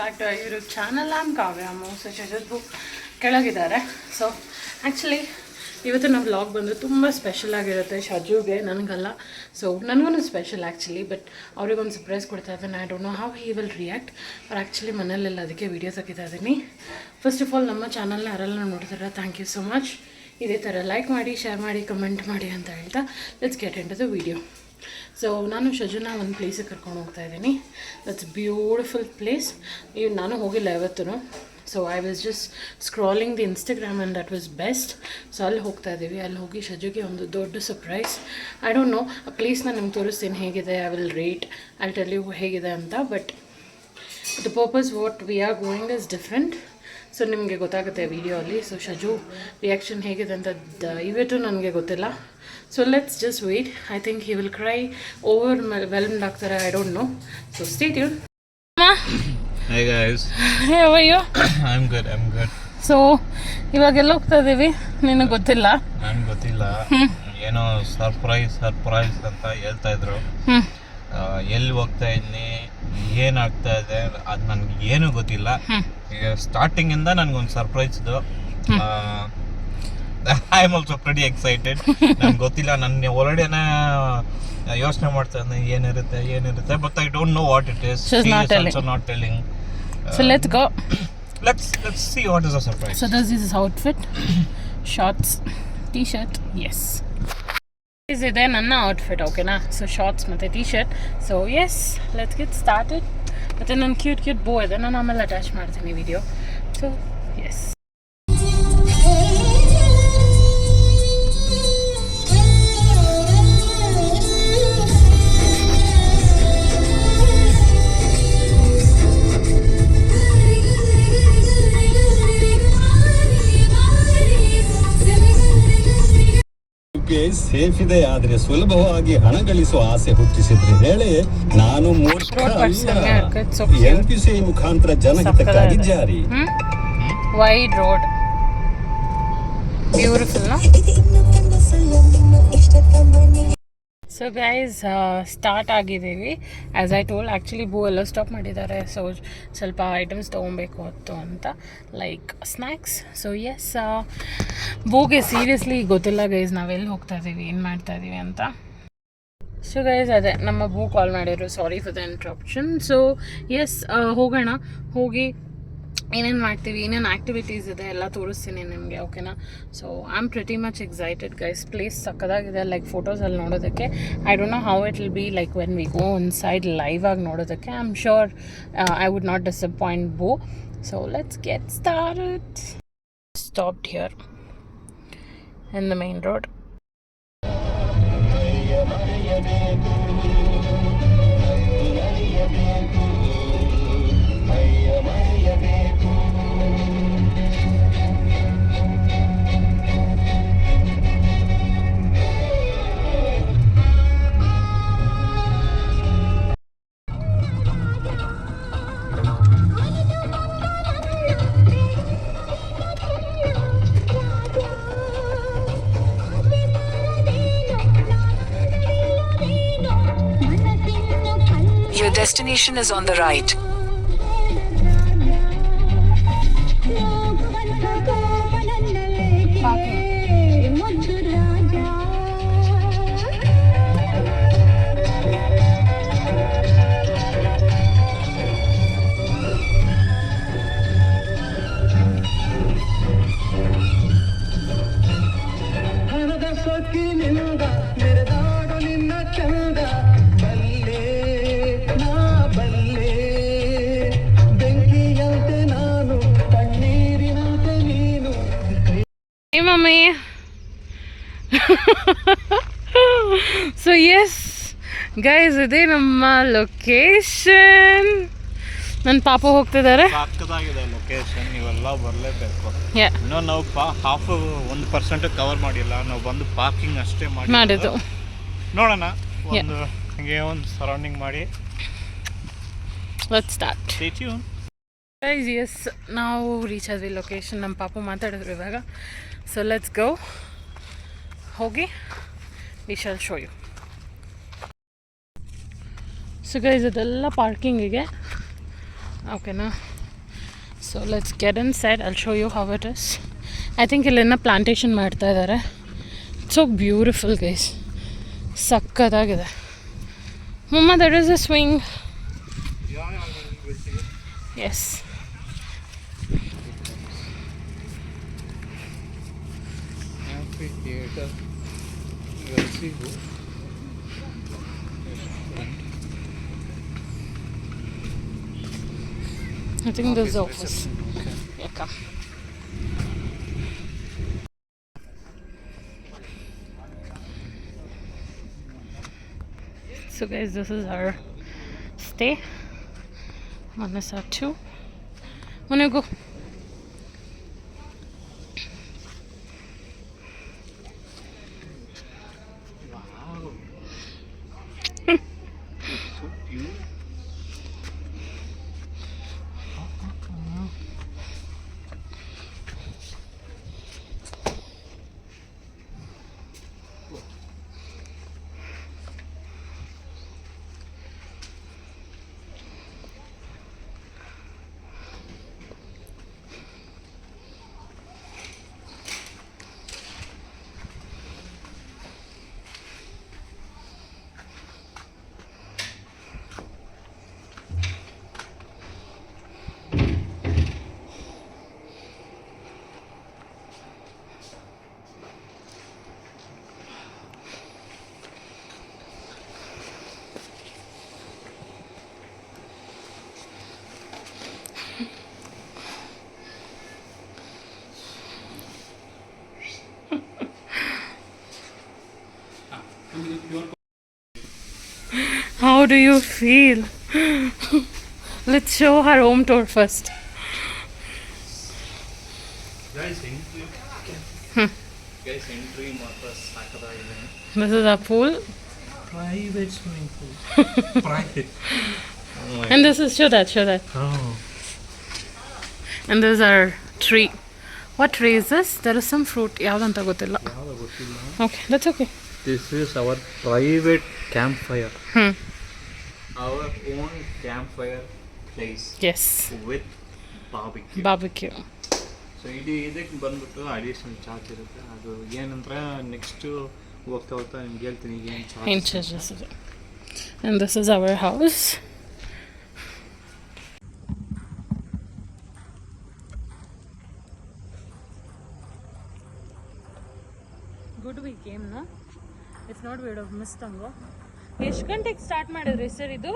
Back to YouTube channel. I'm Kavya so ಶಜದ್ಬು ಕೆಳಗಿದ್ದಾರೆ. So actually ಇವತ್ತು ನಮ್ಮ ವ್ಲಾಗ್ ಬಂದು ತುಂಬ ಸ್ಪೆಷಲ್ ಆಗಿರುತ್ತೆ. ಶಜುಗೆ ನನಗಲ್ಲ, ಸೊ ನನಗೂ ಸ್ಪೆಷಲ್ ಆ್ಯಕ್ಚುಲಿ. ಬಟ್ ಅವ್ರಿಗೊಂದು ಸರ್ಪ್ರೈಸ್ ಕೊಡ್ತಾ ಇದ್ದೀನಿ. I don't know how he will react. ಅವ್ರು ಆ್ಯಕ್ಚುಲಿ ಮನೇಲೆಲ್ಲ ಅದಕ್ಕೆ ವೀಡಿಯೋ ತೆಗಿತಾ ಇದ್ದೀನಿ. ಫಸ್ಟ್ ಆಫ್ ಆಲ್ ನಮ್ಮ ಚಾನಲ್ನ ಯಾರೆಲ್ಲ ನೋಡ್ತಾರೆ ಥ್ಯಾಂಕ್ ಯು ಸೊ ಮಚ್. ಇದೇ ಥರ ಲೈಕ್ ಮಾಡಿ, ಶೇರ್ ಮಾಡಿ, ಕಮೆಂಟ್ ಮಾಡಿ ಅಂತ ಹೇಳ್ತಾ let's get into the video. So ನಾನು ಶಜುನ ಒಂದು ಪ್ಲೇಸಿಗೆ ಕರ್ಕೊಂಡು ಹೋಗ್ತಾ ಇದ್ದೀನಿ. That's beautiful place. ಈಗ ನಾನು ಹೋಗಿಲ್ಲ ಯಾವತ್ತೂ. So I was just scrolling the Instagram and that was best. So ಅಲ್ಲಿ ಹೋಗ್ತಾ ಇದ್ದೀವಿ. ಅಲ್ಲಿ ಹೋಗಿ ಶಜುಗೆ ಒಂದು ದೊಡ್ಡ ಸರ್ಪ್ರೈಸ್. ಐ ಡೋಂಟ್ ನೋ ಆ ಪ್ಲೇಸ್ನ ನಿಮ್ಗೆ ತೋರಿಸ್ತೀನಿ ಹೇಗಿದೆ. I will rate, I tell you ಹೇಗಿದೆ ಅಂತ. But the purpose what we are going is different. So ನಿಮಗೆ ಗೊತ್ತಾಗುತ್ತೆ ವಿಡಿಯೋ ಅಲ್ಲಿ. ಸೊ ಶಜು ರಿಯಾಕ್ಷನ್ ಹೇಗಿದೆ ಅಂತ ಇವತ್ತು ನನಗೆ ಗೊತ್ತಿಲ್ಲ. So let's just wait. I think he will cry, overwhelmed ಆಗ್ತಾರೆ. I don't know. So stay tune. Hey guys. Hey, how are you? I'm good. So ಇವಾಗ ಎಲ್ಲ ಹೋಗ್ತಾ ಇದ್ದೀವಿ, ನಿನಗೆ ಗೊತ್ತಿಲ್ಲ? ನನಗೆ ಗೊತ್ತಿಲ್ಲ, ಏನೋ ಸರ್ಪ್ರೈಸ್ ಅಂತ ಹೇಳ್ತಾ ಇದ್ರು. ಎಲ್ಲಿ ಹೋಗ್ತಾ ಇದ್ದೀನಿ, ಏನಾಗ್ತಾ ಇದೆ ಅದು ನನಗೆ ಏನೂ ಗೊತ್ತಿಲ್ಲ. ಈಗ ಸ್ಟಾರ್ಟಿಂಗಿಂದ ನನಗೊಂದು ಸರ್ಪ್ರೈಸ್ ಇದು. I am also pretty excited. ನನಗೆ ಗೊತ್ತಿಲ್ಲ, ನನ್ನ ಒಳಗಡೆನೇ ಯೋಚನೆ ಮಾಡ್ತಾ ಇದ್ದೀನಿ ಏನಿರುತ್ತೆ. But I don't know what it is. She is also not telling. So let's go. Let's see what is the surprise. So this is his outfit. Shorts, t-shirt. Yes. This is ನನ್ನ outfit, ಓಕೆನಾ? So shorts ಮತ್ತು t-shirt. So yes, let's get started. ಮತ್ತು ನನ್ನ cute ಬೋ ಇದೆ, ನಾನು ಆಮೇಲೆ attach ಮಾಡ್ತೀನಿ ವಿಡಿಯೋ. So S. ಸೇಫ್ ಇದೆ, ಆದ್ರೆ ಸುಲಭವಾಗಿ ಹಣ ಗಳಿಸುವ ಆಸೆ ಹುಟ್ಟಿಸಿದ್ರೆ ಹೇಳಿ ನಾನು ಮೂರ್ಖ ಅಲ್ಲ. NPCI ಮುಖಾಂತರ ಜನಹಿತಕ್ಕಾಗಿ ಜಾರಿ. Wide road, beautiful. So guys, start ಆಗಿದ್ದೀವಿ. ಆ್ಯಸ್ ಐ ಟೋಲ್ಡ್, ಆ್ಯಕ್ಚುಲಿ ಬೂ ಎಲ್ಲ ಸ್ಟಾಪ್ ಮಾಡಿದ್ದಾರೆ. ಸೊ ಸ್ವಲ್ಪ ಐಟಮ್ಸ್ ತೊಗೊಬೇಕು ಅಂತ, ಲೈಕ್ ಸ್ನ್ಯಾಕ್ಸ್. ಸೊ ಎಸ್, ಬೂಗೆ ಸೀರಿಯಸ್ಲಿ ಗೊತ್ತಿಲ್ಲ ಗೈಸ್ ನಾವೆಲ್ಲಿ ಹೋಗ್ತಾ ಇದ್ದೀವಿ, ಏನು ಮಾಡ್ತಾ ಇದ್ದೀವಿ ಅಂತ. ಸೊ ಗೈಸ್, ಅದೇ ನಮ್ಮ ಬೂ ಕಾಲ್ ಮಾಡಿದ್ರು, sorry for the interruption. So yes, ಹೋಗೋಣ. ಹೋಗಿ ಏನೇನು ಮಾಡ್ತೀವಿ, ಏನೇನು ಆ್ಯಕ್ಟಿವಿಟೀಸ್ ಇದೆ ಎಲ್ಲ ತೋರಿಸ್ತೀನಿ ನಿಮಗೆ, ಓಕೆನಾ? So I am pretty much excited guys. Place ಸಕ್ಕದಾಗಿದೆ, ಲೈಕ್ ಫೋಟೋಸಲ್ಲಿ ನೋಡೋದಕ್ಕೆ. I don't know how it will be like when we go inside live ಆಗಿ ನೋಡೋದಕ್ಕೆ. I am sure I would not disappoint ಬೋ. So let's get started. Stopped here in the main road. Your destination is on the right. Mommy. So yes guys, ಇದೇ ನಮ್ಮ location. ನನ್ನ ಪಾಪ ಹೋಗ್ತಿದ್ದಾರೆ. ಸಕ್ಕತ್ತಾಗಿದೆ location, ನೀವೆಲ್ಲ ಬರಲೇಬೇಕು. ಇನ್ನೂ ನಾವು 1% ಕವರ್ ಮಾಡಿಲ್ಲ. ನಾವು ಬಂದು ಪಾರ್ಕಿಂಗ್ ಅಷ್ಟೇ ಮಾಡಿದ್ದು. ನೋಡೋಣ, ಹಂಗೆ ಒಂದು ಸರೌಂಡಿಂಗ್ ಮಾಡಿ. Let's start. Stay tune. Guys, yes, ನಾವು ರೀಚ್ ಆದ್ವಿ ಲೊಕೇಶನ್. ನಮ್ಮ ಪಾಪು ಮಾತಾಡಿದ್ರು ಇವಾಗ. So let's go. ಹೋಗಿ we shall show you. So guys, ಅದೆಲ್ಲ ಪಾರ್ಕಿಂಗಿಗೆ, ಓಕೆನಾ? So let's get inside. I'll show you how it is. I think ಇಲ್ಲಿನ ಪ್ಲಾಂಟೇಶನ್ ಮಾಡ್ತಾ ಇದ್ದಾರೆ. ಸೊ ಬ್ಯೂಟಿಫುಲ್ ಗೈಸ್, ಸಕ್ಕತ್ತಾಗಿದೆ. ಮಮ್ಮ, that is a swing. Yes, theater. I think this is the office. Yeah, come. So guys, this is our stay. Manasa 2. Wanna go? How do you feel? Let's show her home tour first. Guys, entry ಮಾತ್ರ ಸಾಕದಾಗಿದೆ. This is our pool. Private swimming pool. Private. And this is, show that. Oh. And this is our tree. What tree is this? There is some fruit. ಯಾವ್ದಂತ ಗೊತ್ತಿಲ್ಲ. Okay, that's okay. This is our private campfire. Our own campfire place. Yes. With barbecue. Barbecue. So ಇದಕ್ಕೆ ಬಂದ್ಬಿಟ್ಟು additional charge ಇರುತ್ತೆ. ಅದು ಏನಂದ್ರೆ next ಹೋಗ್ತಾ ನಿಮ್ಗೆ ಹೇಳ್ತೀನಿ ಏನು charges ಇದೆ. And this is our house. Good we came, no? If not, we would have missed ಅಂಗೋ. ಎಷ್ಟು ಗಂಟೆಗೆ ಸ್ಟಾರ್ಟ್ ಮಾಡಿದ್ರಿ ಸರ್ ಇದು?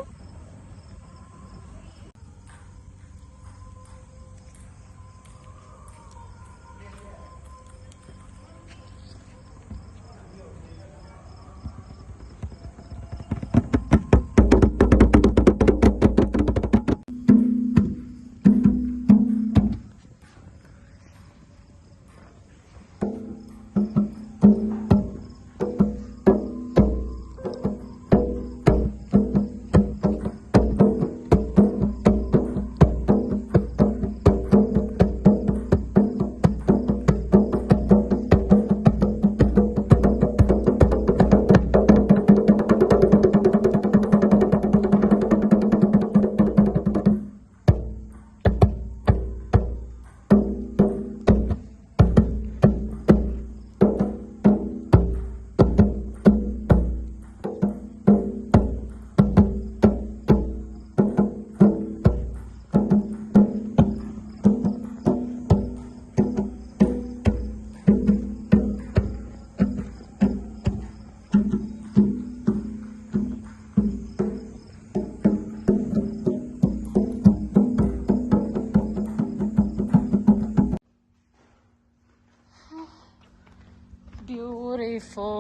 Beautiful.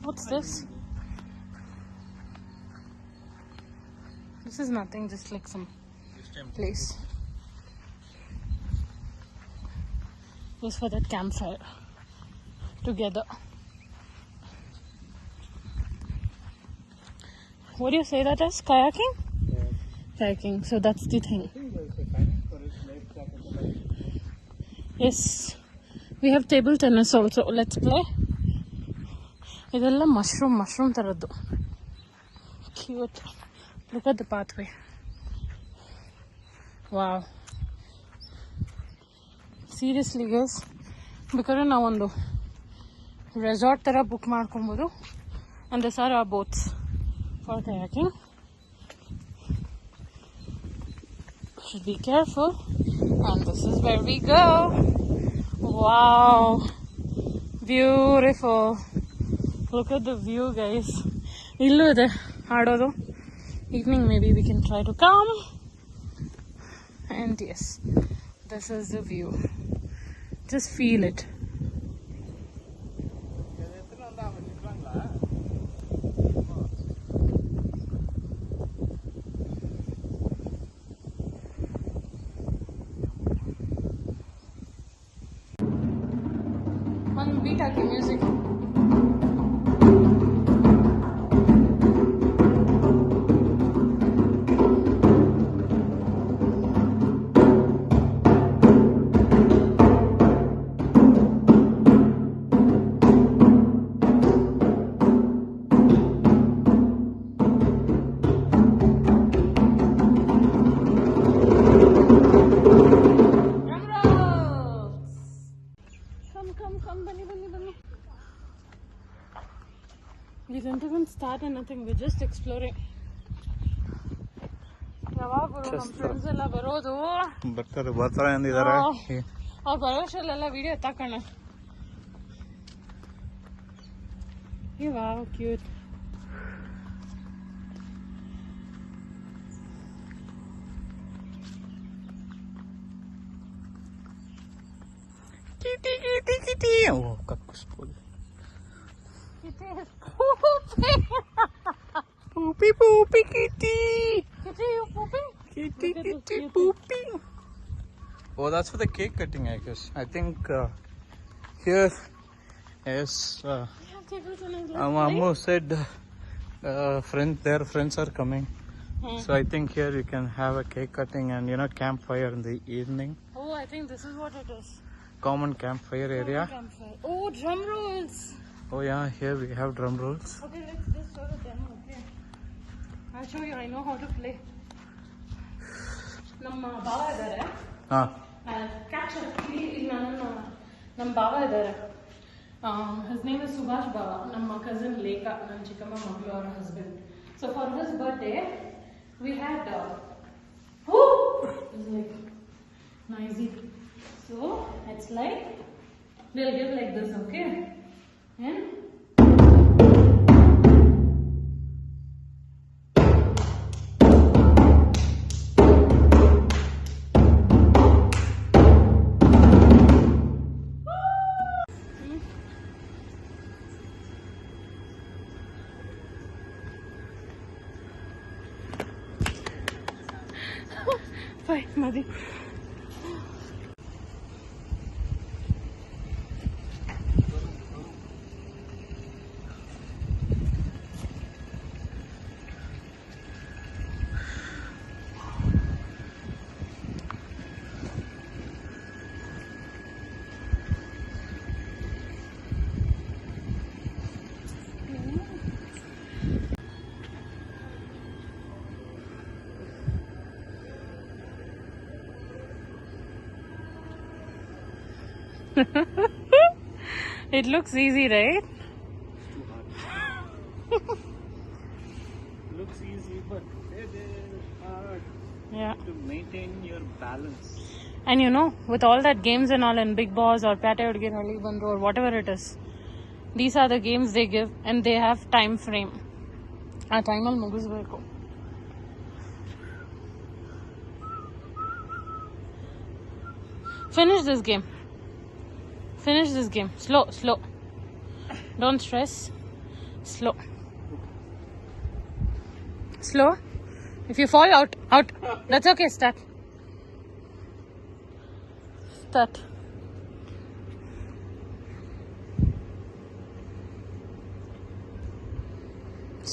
What's this? This is nothing, just like some place. Just for that campfire together. What do you say that is? Kayaking? Yeah. Kayaking. So that's the thing. Yes. We have table tennis also. Let's play. ಇದೆಲ್ಲ mushroom ಥರದ್ದು. Cute. Look at the pathway. Wow, seriously guys, ಬೇಕಾದ್ರೆ ನಾವೊಂದು resort ಥರ book ಮಾಡ್ಕೊಬೋದು. and these are our boats for kayaking. Should be careful. And this is where we go. Wow, beautiful. Look at the view, guys. Illu ide aadodu. Evening maybe we can try to come. And yes, this is the view. Just feel it. One beat of music. We didn't even start anything, we're just exploring. ಯಾವಾಗ ನಮ್ಮ friends ಎಲ್ಲ ಬರೋದು, ಬರ್ತಾರೆ ಅಂದಿದ್ದಾರೆ. ಅವ್ರು ಬರೋಷ್ಟರಲ್ಲೆಲ್ಲ video ತಕೋಣ. Wow, cute. Kitty ಓ ಕಕ್ಕಿಸ್ಬೋದು. Poopy poopy kitty. Kitty, you pooping? Kitty pooping. Oh, that's for the cake cutting, I guess. I think here is Ammu said their friends are coming. So I think here you can have a cake cutting and campfire in the evening. Oh, I think this is what it is. Common campfire area. Campfire. Oh, drum rolls. Oh yeah, here we have drum rolls. Okay, let's just show the demo. Okay, I'll show you. I know how to play. ನಮ್ಮ ಬಾವ ಇದ್ದಾರೆ. Catch ನಮ್ಮ ಬಾವ ಇದ್ದಾರೆ. His name is Subhash Baba. ನಮ್ಮ cousin Lekha, ನನ್ನ ಚಿಕ್ಕಮ್ಮ ಮಗಳು ಅವರ husband. So for his birthday, we had it's like noisy. So it's like they'll give like this, okay? And bye, Madhi. It looks easy, right? Looks easy, but it is hard to maintain your balance. And with all that games and all in Big Boss or Pate Udginhalli Bandhu or whatever it is, these are the games they give and they have time frame. Aa time alli mugisbeku. Finish this game. Slow. Don't stress. Slow. If you fall out. That's okay. Start.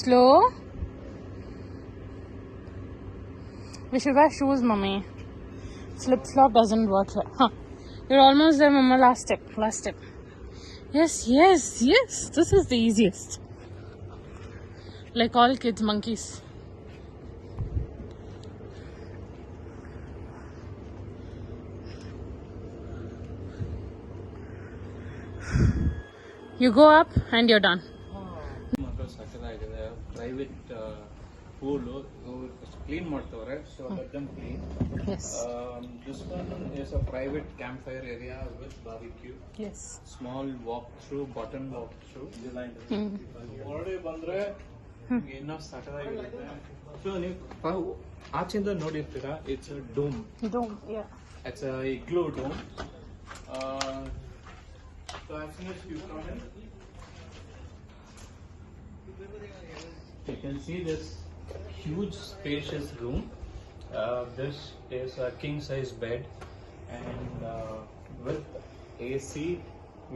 Slow. We should wear shoes, mommy. Flip-flop doesn't work here. Huh. You're almost there, mama. Last step. Yes. This is the easiest. Like all kids, monkeys. You go up and you're done. ಮಾತ್ರ ಸಕ್ಕತ್ತಾಗಿದೆ. Private pool clean ಮಾಡ್ತವ್ರೆ, so let them clean. Yes. This one is a private campfire area with barbecue. Yes. Small walk through, button walk through. ಹೊರಡೆ ಬಂದ್ರೆ ಏನೋ ಸಕ್ಕತ್ತಾಗಿರುತ್ತೆ. ಸೊ ನೀವು ಆಚೆಯಿಂದ ನೋಡಿರ್ತೀರಾ, it's a dome. Dome, yeah. It's a igloo dome. So as soon as you come in, you can see this huge spacious room. This is a king size bed and with AC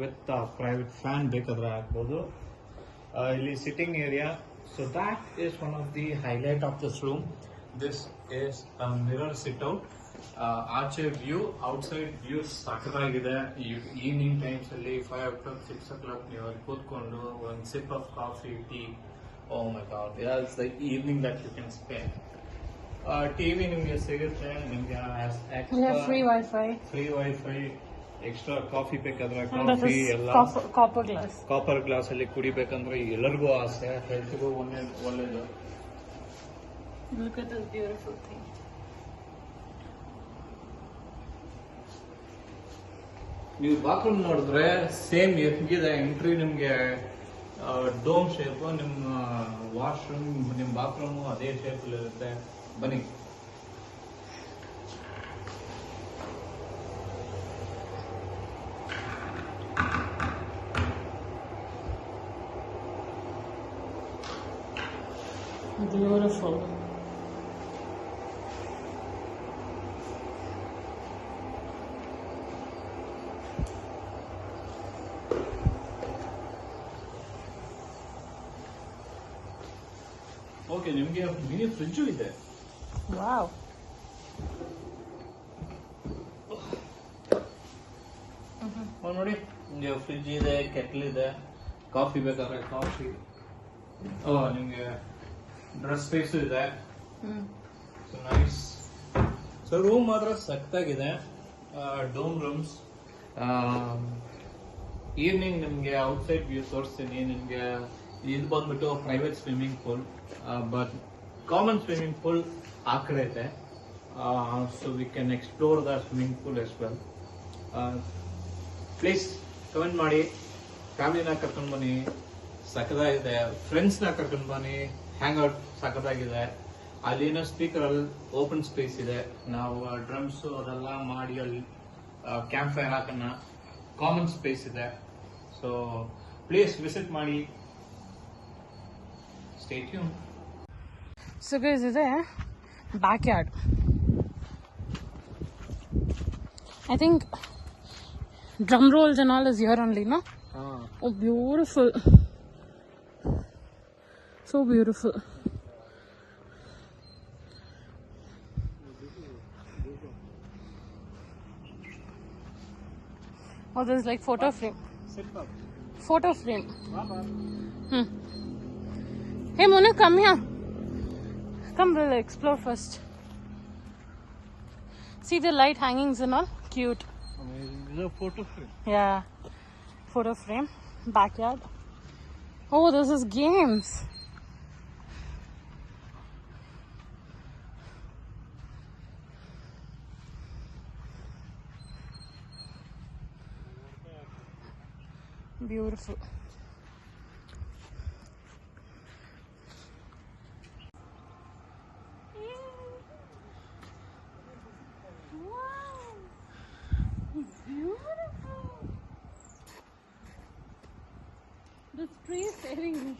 with private fan ಬೇಕಾದ್ರೆ ಆಗ್ಬೋದು. ಇಲ್ಲಿ sitting area, so that is one of the highlight of this room. This is a mirror sit out. ಆಚೆ view, outside view ಸಖತ್ತಾಗಿದೆ. Evening times ಅಲ್ಲಿ 5 o'clock 6 o'clock ನೀವು ಅಲ್ಲಿ ಕೂತ್ಕೊಂಡು ಒಂದು sip of coffee, tea, oh my god, it's the evening that you can spend. TV ನಿಮಗೆ ಸಿಗುತ್ತೆ, ನಿಮಗೆ We have free Wi-Fi. Free WiFi, extra coffee ಬೇಕಾದ್ರೆ And that ಕಾಫಿ is ಎಲ್ಲ copper glass. ಕಾಪರ್ ಗ್ಲಾಸ್ ಅಲ್ಲಿ ಕುಡಿಬೇಕಂದ್ರೆ ಎಲ್ಲರಿಗೂ ಆಸೆ, ಹೆಲ್ತ್ಗೂ ಒಳ್ಳೇದು. Look at this beautiful thing. ನೀವು ಬಾತ್ರೂಮ್ ನೋಡಿದ್ರೆ ಸೇಮ್ ಹೆಂಗಿದೆ ಎಂಟ್ರಿ, ನಿಮಗೆ ಡೋಮ್ ಶೇಪ್, ನಿಮ್ಮ ವಾಶ್ರೂಮ್, ನಿಮ್ಮ ಬಾತ್ರೂಮು ಅದೇ ಶೇಪಲ್ಲಿ ಇರುತ್ತೆ. ಬನ್ನಿ. Beautiful. ಓಕೆ, ನಿಮಗೆ ಮಿನಿ ಫ್ರಿಜ್ಜು ಇದೆ. Wow. ನೋಡಿ, ನಿಮಗೆ ಫ್ರಿಜ್ ಇದೆ, ಕೆಟ್ಲ್ ಇದೆ, ಕಾಫಿ ಬೇಕಾದ್ರೆ ಕಾಫಿ, ನಿಮಗೆ ಡ್ರೆಸ್ ಸ್ಪೇಸ್ ಇದೆ. So nice. ಸೊ ರೂಮ್ ಮಾತ್ರ ಸಖತ್ತಾಗಿದೆ. Dome rooms. ಈವ್ನಿಂಗ್ ನಿಮಗೆ ಔಟ್ಸೈಡ್ ವ್ಯೂ ತೋರಿಸ್ತೀನಿ. ನಿಮಗೆ ಇದು ಬಂದ್ಬಿಟ್ಟು private swimming pool, but common swimming pool ಆ ಕಡೆ ಇದೆ. So we can explore the swimming pool as well. Please comment ಮಾಡಿ, ಫ್ಯಾಮಿಲಿನ ಕರ್ಕೊಂಡು ಬನ್ನಿ, ಸಖತ್ತಾಗಿದೆ. ಫ್ರೆಂಡ್ಸ್ನ ಕರ್ಕೊಂಡು ಬನ್ನಿ, ಹ್ಯಾಂಗ್ ಔಟ್ ಸಖತ್ತಾಗಿದೆ. ಅಲ್ಲಿನ ಸ್ಪೀಕರ್ ಅಲ್ಲಿ ಓಪನ್ ಸ್ಪೇಸ್ ಇದೆ, ನಾವು ಡ್ರಮ್ಸ್ ಅದೆಲ್ಲ ಮಾಡಿ ಅಲ್ಲಿ ಕ್ಯಾಂಪ್ ಫೈರ್ ಹಾಕೋಣ. ಕಾಮನ್ ಸ್ಪೇಸ್ ಇದೆ. ಸೊ ಪ್ಲೀಸ್ ವಿಸಿಟ್ ಮಾಡಿ. Stay tune. So guys, is a backyard. I think drum rolls and all is here only, no? Oh, beautiful. So beautiful. Oh, there's like photo frame. Photo frame. Hey, Mona, come here. Come, we'll explore first. See the light hangings and all? Cute. Photo frame. Yeah. Photo frame. Backyard. Oh, this is games. Beautiful. Wow. It's beautiful. This tree is saving me.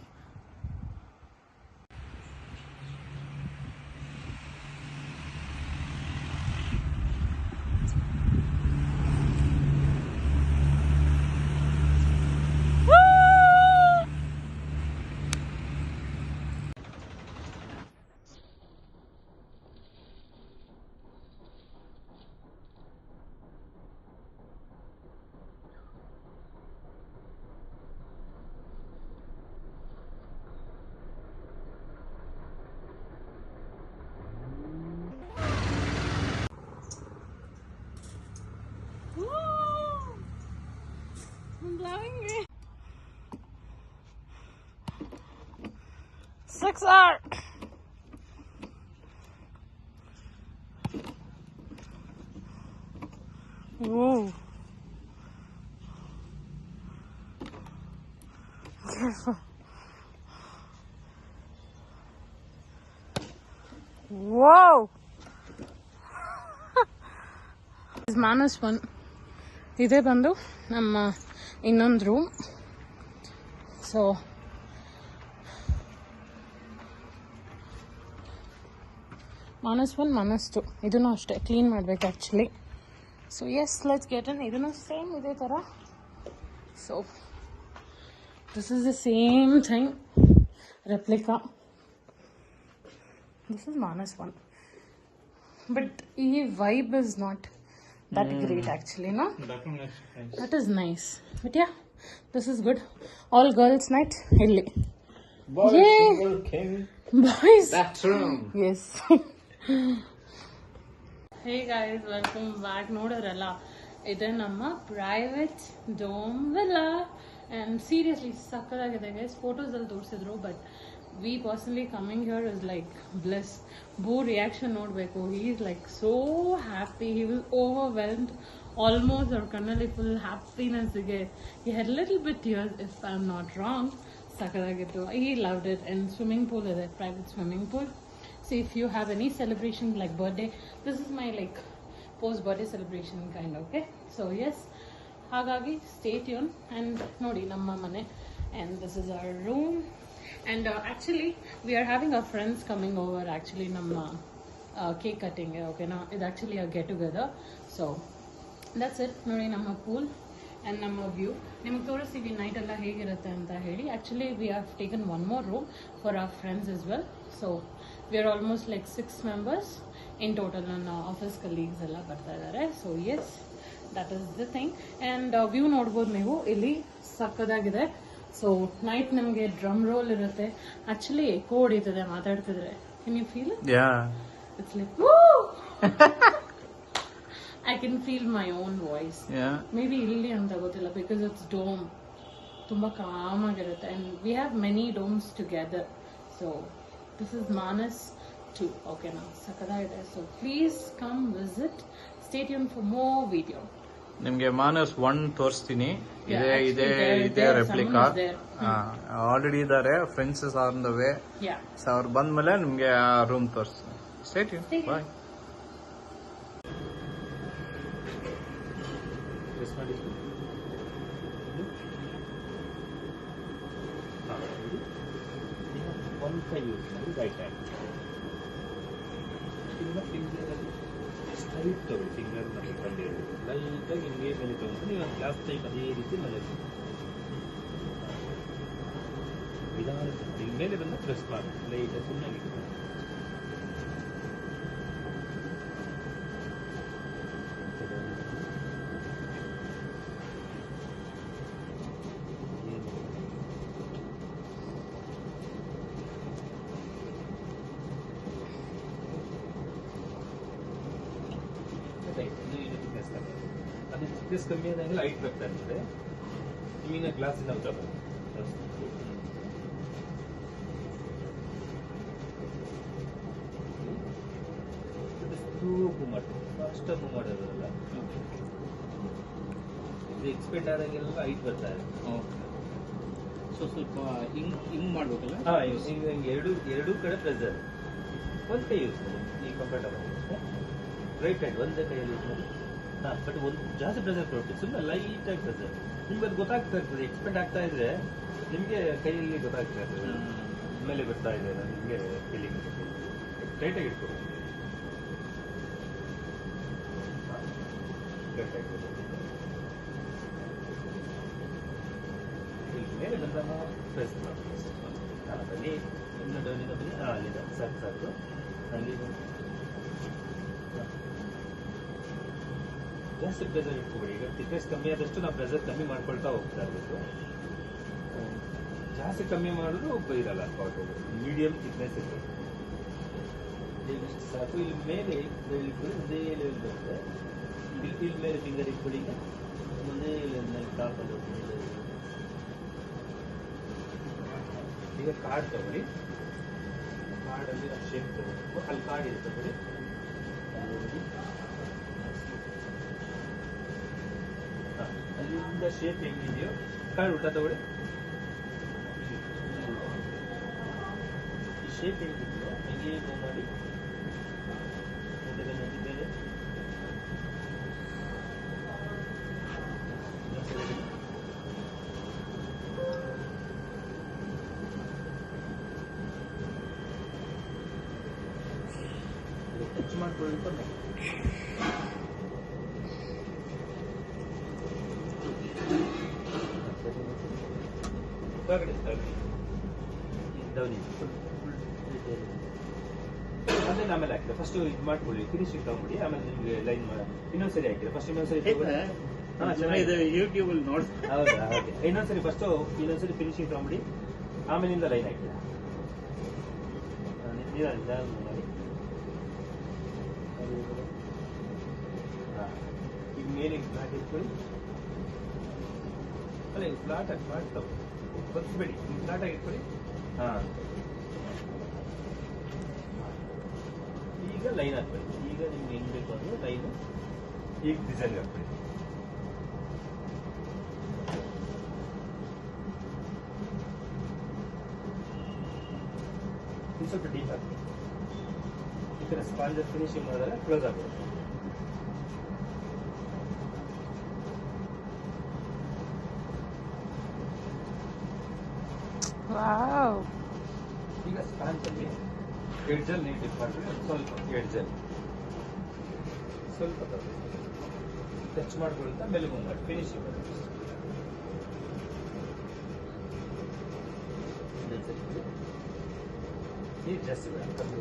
loving it. 6R. Whoa. Careful. Whoa. This Manas one. ಇದೇ ಬಂದು ನಮ್ಮ ಇನ್ನೊಂದು room. So -1 -2 ಇದನ್ನು ಅಷ್ಟೇ clean ಮಾಡಬೇಕು actually. So yes let's get in. ಇದನ್ನು same ಇದೇ ಥರ. So this is the same thing replica. This is -1 but ಈ vibe is not that great actually, no? That is nice. But yeah, this is good. All girls night illi. Boys bathroom. Yes. Hey guys, welcome back. Nodaralla ide namma private dome villa and seriously sakkadagide guys. Photos alli torsidru but we personally coming here is like bliss. Boo reaction nodbeku. He is like so happy. He was overwhelmed. Almost our kannali full happiness ige. He had little bit tears if I'm not wrong. Sakadagittu. He loved it. And swimming pool is a private swimming pool. So if you have any celebration like birthday, this is my like post birthday celebration kind, okay? So yes, hagagi stay tuned and nodi namma mane. And this is our room. And actually we are having our friends coming over actually namma cake cutting, okay na? It's actually a get together. So that's it. Nodi namma pool and namma view. Niಮಗೆ ತೋರಿಸ್ತೀವಿ night ಎಲ್ಲ ಹೇಗಿರುತ್ತೆ ಅಂತ ಹೇಳಿ. Actually we have taken one more room for our friends as well. So we are almost like 6 members in total. ನನ್ನ office colleagues ಎಲ್ಲ ಬರ್ತಾ ಇದ್ದಾರೆ. So yes that is the thing. And view ನೋಡ್ಬೋದು ನೀವು ಇಲ್ಲಿ ಸಕ್ಕದಾಗಿದೆ. ಸೊ ನೈಟ್ ನಮಗೆ drum roll ಇರುತ್ತೆ. ಆಕ್ಚುಲಿ ಎಕೋ ಹೊಡಿತದೆ ಮಾತಾಡ್ತಿದ್ರೆ. Can you feel it? It's like I can feel my own voice. Maybe ಇಲ್ಲಿ ಅಂತ ಗೊತ್ತಿಲ್ಲ ಬಿಕಾಸ್ ಇಟ್ಸ್ ಡೋಮ್. ತುಂಬಾ ಕಾಮ್ ಆಗಿರುತ್ತೆ. And we have many domes together. So this is Manas 2. ಓಕೆನಾ? ಸಕ್ಕದಾಗಿದೆ. ಸೊ please come visit. Stay tune for more video. ನಿಮ್ಗೆ -1 ತೋರಿಸ್ತೀನಿ. ಇದೇ ರೆಪ್ಲಿಕಾ ಆಲ್ರೆಡಿ ಇದಾರೆ. Friends on the way. So ಅವ್ರು ಬಂದ್ಮೇಲೆ ನಿಮ್ಗೆ ಆ ರೂಮ್ ತೋರಿಸ್ತೀನಿ. Stay tune. ಬಾಯ್. ಸ್ಟ್ರೈಟ್ ತಗೊಳ್ಳಿ. ಫಿಂಗರ್ ಮೇಲೆ ಕಂಡಿರೋದು ಲೈಟಾಗಿ ಹಿಂಗೆ ಮೇಲೆ ತಗೊಂಡು ನೀವು ಗ್ಲಾಸ್ ಟೈಪ್ ಅದೇ ರೀತಿ ಮೇಲೆ ನಿಧಾನ ಹಿಂಗೆ ಮೇಲೆ ಬಂದು ಪ್ರೆಸ್ ಮಾಡಿ ಲೈಟಾಗಿ ಸುಮ್ಮನೆ ಅದು thickness ಕಮ್ಮಿ ಆದಾಗ ಲೈಟ್ ಬರ್ತಾ ಇರ್ತದೆ. ನಿಮಗೆ ಗ್ಲಾಸ್ ಇಂದ ಔಟ್ ಆಗುತ್ತೆ. ಮೂವ್ ಮಾಡಿ ಫಾಸ್ಟ್ ಮೂವ್ ಮಾಡೋದಲ್ಲ. ಇದು ಎಕ್ಸ್ಪೆಂಡ್ ಆದಾಗೆಲ್ಲ ಲೈಟ್ ಬರ್ತಾ ಇದೆ. ಸೊ ಸ್ವಲ್ಪ ಹಿಂಗ್ ಮಾಡ್ಬೇಕಲ್ಲ? ಹಿಂಗೆ ಎರಡೂ ಕಡೆ ಪ್ರೆಸರ್. ಒಂದು ಕೈ ಯೂಸ್ ಮಾಡಿ ಈಗ ಕಂಫರ್ಟಬಲ್ ಆಗುತ್ತೆ. ರೈಟ್ ಹ್ಯಾಂಡ್ ಒಂದೇ ಕೈಯಲ್ಲಿ ಯೂಸ್ ಮಾಡಿ. ಬಟ್ ಒಂದು ಜಾಸ್ತಿ ಪ್ರೆಸರ್ ಕೊಡ್ತೀವಿ. ಸುಮ್ಮನೆ ಲೈಟ್ ಆಗಿ ಪ್ರೆಸರ್ ನಿಮ್ಗೆ ಅದು ಗೊತ್ತಾಗ್ತಾ ಇರ್ತದೆ. ಎಕ್ಸ್ಪೆಂಡ್ ಆಗ್ತಾ ಇದ್ರೆ ನಿಮಗೆ ಕೈಯಲ್ಲಿ ಗೊತ್ತಾಗ್ತಾ ಇರ್ತದೆ ಮೇಲೆ ಬರ್ತಾ ಇದೆ. ನಿಮಗೆ ಫೀಲಿಂಗ್ ಟೈಟಾಗಿ ಇಟ್ಕೊಬೇಕು. ಇಲ್ಲಿ ಮೇಲೆ ಬಂದಾಗ ಪ್ರೆಸ್ ಮಾಡಿ ಬನ್ನಿ. ಇನ್ನು ಡೌನಿಂದ ಬನ್ನಿ. ಅಲ್ಲಿದೆ ಸಾಕು ಸಾಕು. ಅಲ್ಲಿ ಜಾಸ್ತಿ ಪ್ರೆಸರ್ ಇಟ್ಕೊಬೇಡಿ. ಈಗ ಥಿಕ್ನೆಸ್ ಕಮ್ಮಿ ಆದಷ್ಟು ನಾವು ಪ್ರೆಸರ್ ಕಮ್ಮಿ ಮಾಡ್ಕೊಳ್ತಾ ಹೋಗ್ತಾ ಇರಬೇಕು. ಜಾಸ್ತಿ ಕಮ್ಮಿ ಮಾಡಿದ್ರು ಇರಲ್ಲ. ಮೀಡಿಯಂ ಥಿಕ್ನೆಸ್ ಇರಬೇಕು. ಇಷ್ಟು ಸಾಕು. ಇಲ್ಲಿ ಮೇಲೆ ಇಟ್ಕೊಳ್ಳಿ. ಒಂದೇ ಲೆವೆಲ್ ಬರುತ್ತೆ. ಇಲ್ಲಿ ಮೇಲೆ ಫಿಂಗರ್ ಇಟ್ಕೊಳ್ಳಿ. ಈಗ ಒಂದೇ ಲೆವೆಲ್ ಈಗ ಕಾರ್ಡ್ ತಗೊಳ್ಳಿ, ಕಾರ್ಡಲ್ಲಿ ಶೇಪ್ ತಗೊಳ್ಬೇಕು. ಅಲ್ಲಿ ಕಾರ್ಡ್ ಇದೆ ತಗೊಳ್ಳಿ, ಅಲ್ಲಿಂದ ಶೇಪ್ ಹೆಂಗಿದೆಯೋ ಕಾರ್ಡ್ ಉಲ್ಟಾ ತಗೊಳ್ಳಿ. ಈ ಶೇಪ್ ಹೆಂಗಿದೆಯೋ ಹಂಗೆ ಮೂವ್ ಮಾಡಿ ಬೇರೆ ಟಚ್ ಮಾಡ್ಕೊಳ್ಳಿ. ಅದನ್ನ ಆಮೇಲೆ ಹಾಕಿದ್ರೆ ಫಸ್ಟ್ ಇದು ಮಾಡ್ಕೊಳ್ಳಿ, ಫಿನಿಶಿಂಗ್ ತಗೊಂಡ್ಬಿಡಿ. ಆಮೇಲೆ ನಿಮ್ಗೆ ಲೈನ್ ಇನ್ನೊಂದ್ಸರಿ ಹಾಕಿದ್ರೆ ಫಸ್ಟ್ ಇನ್ನೊಂದ್ಸರಿ ಚೆನ್ನಾಗಿದೆ, ಯೂಟ್ಯೂಬ್ ಅಲ್ಲಿ ನೋಡಿ. ಹೌದಾ? ಓಕೆ, ಇನ್ನೊಂದ್ಸರಿ ಇನ್ನೊಂದ್ಸರಿ ಫಿನಿಶಿಂಗ್ ತಗೊಂಡ್ಬಿಡಿ, ಆಮೇಲಿಂದ ಲೈನ್ ಹಾಕಿದ್ರೆ ಮಾಡಿ. ಈಗ ಮೇಲೆ ಫ್ಲಾಟ್ ಇಟ್ಕೊಳ್ಳಿ. ಅಲ್ಲ, ಈಗ ಫ್ಲಾಟ್ ಆಗಿ ಮಾಡ್ತಾವೆ ಗೊತ್ತಿಬೇಡಿ, ಫ್ಲಾಟ್ ಆಗಿ ಇಟ್ಕೊಳ್ಳಿ. ಈಗ ಲೈನ್ ಹಾಕ್ಬೇಡಿ. ಈಗ ನಿಮ್ಗೆ ಹೆಂಗ್ ಬೇಕು ಅಂದ್ರೆ ಲೈನ್ ಈಗ ಡಿಸೈನ್ ಹಾಕ್ಬೇಡಿ. ಸ್ವಲ್ಪ ಡೀಪ್ ಹಾಕಿ. ಈ ಕಡೆ ಸ್ಪಾಂಜ್ ಫಿನಿಶಿಂಗ್ ಮಾಡಿದ್ರೆ ಕ್ಲೋಸ್ ಆಗ್ಬೋದು. ಈಗ ಸ್ಪಾಂಜ್ ಅಲ್ಲಿ ಎಡ್ಜಲ್ಲಿ ನೀರು ಡಿಪ್ ಮಾಡಿದ್ರೆ ಸ್ವಲ್ಪ ಎಡ್ಜಲ್ಲಿ ಸ್ವಲ್ಪ ಟಚ್ ಮಾಡ್ಕೊಳ್ತಾ ಮೆಲುಗು ಮಾಡಿ ಫಿನಿಶಿಂಗ್ ಮಾಡಿ. ನೀರು ಜಾಸ್ತಿ ಬೇಡ, ಕಮ್ಮಿ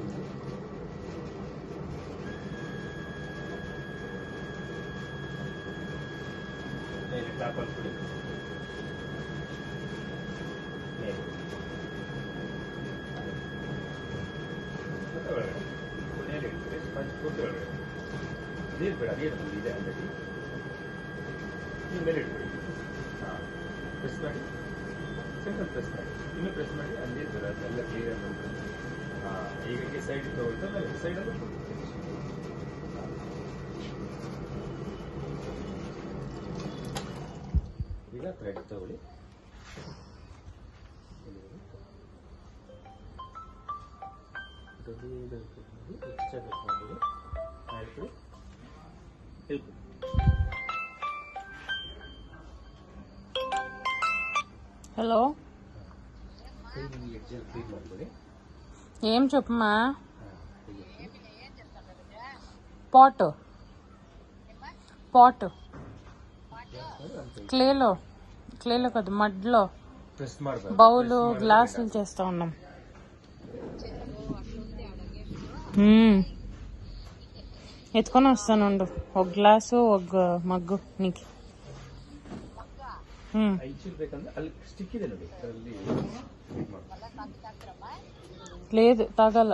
ಮೇಲೆ ಟಾಪ್ ಹಾಕ್ಬಿಡಿ. ನೀರು ಬೇಡ, ನೀರು ಇದೆ ಆಲ್ರೆಡಿ. ನೀವು ಮೇಲೆ ಇಟ್ಬಿಡಿ. ಪ್ರೆಸ್ ಮಾಡಿ, ಸಿಂಪಲ್ ಪ್ರೆಸ್ ಮಾಡಿ, ಇನ್ನೂ ಪ್ರೆಸ್ ಮಾಡಿ. ಅಲ್ಲಿ ನೀರು ಬೇಡ, ಅದೆಲ್ಲ ಕ್ಲಿಯರ್ ಬರ್ತದೆ. ಈಗ ಸೈಡ್ ತಗೊಳ್ತಾ ಮೇಲೆ ಸೈಡಲ್ಲಿ ಈಗ ಥ್ರೆಡ್ ತಗೊಳ್ಳಿ. ಎಕ್ಸ್ಟ್ರಾ ಕಟ್ ಮಾಡಿಬಿಡಿ, ಆಯಿತು. ಹೆಲ್ಪ್ హలో ఎడ్జల్ ఫీల్ ಮಾಡ್ಕೊಳ್ಳಿ. ఏం చెప్పమ్మా? పాట్ క్లేలో కదా, మడ్లో ప్రెస్ ಮಾಡಬೇಕು. బౌలు గ్లాసులు చేస్తా ఉన్నాం. ఎత్తుకొని వస్తానుండు, ఒక గ్లాసు ఒక మగ్గు నీకు. ಬೇಕಂದ್ರೆ ಅಲ್ಲಿ ಸ್ಟಿಕ್ ಇದೆ ನೋಡಿ, ಅದರಲ್ಲಿ లేదు తాగాల.